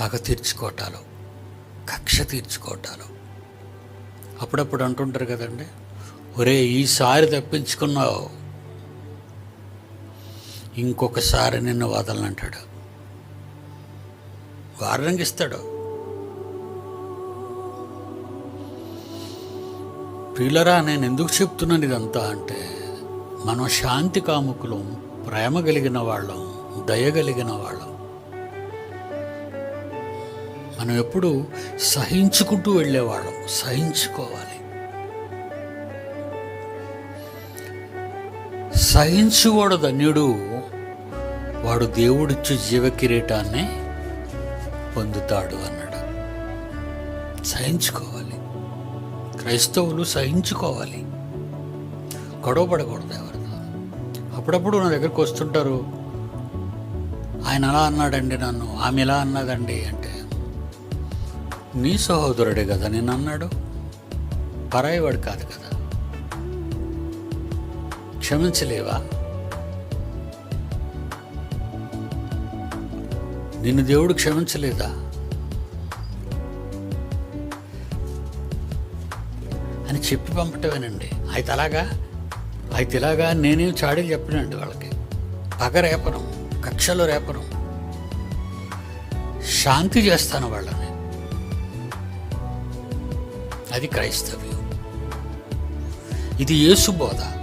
పగ తీర్చుకోవటాలు, కక్ష తీర్చుకోవటాలు. అప్పుడప్పుడు అంటుంటారు కదండి, ఒరే ఈసారి తప్పించుకున్నావు, ఇంకొకసారి నిన్ను వదలనంటాడు. వార్నింగ్ ఇస్తాడు. ప్రియులరా, నేను ఎందుకు చెప్తున్నాను ఇదంతా అంటే, మనం శాంతి కాముకులం, ప్రేమ కలిగిన వాళ్ళం, దయ కలిగిన వాళ్ళం. మనం ఎప్పుడు సహించుకుంటూ వెళ్ళేవాళ్ళం. సహించుకోవాలి. సహించువాడు ధన్యుడు, వాడు దేవుడిచ్చు జీవకిరీటాన్ని పొందుతాడు అన్నాడు. సహించుకోవాలి. క్రైస్తవులు సహించుకోవాలి. గొడవపడకూడదు ఎవరితో. అప్పుడప్పుడు నా దగ్గరకు వస్తుంటారు, ఆయన అలా అన్నాడండి నన్ను, ఆమె ఇలా అన్నదండి అంటే, నీ సహోదరుడే కదా నేను అన్నాడు, పరాయివాడు కాదు కదా. క్షమించలేవా? నిన్ను దేవుడు క్షమించలేదా? అని చెప్పి పంపటమేనండి. అయితే ఇలాగా నేనేం చాడీలు చెప్పినండి వాళ్ళకి. పగ రేపను, కక్షలు రేపను, శాంతి చేస్తాను వాళ్ళని. అది క్రైస్తవ్యం. ఇది యేసు బోధ.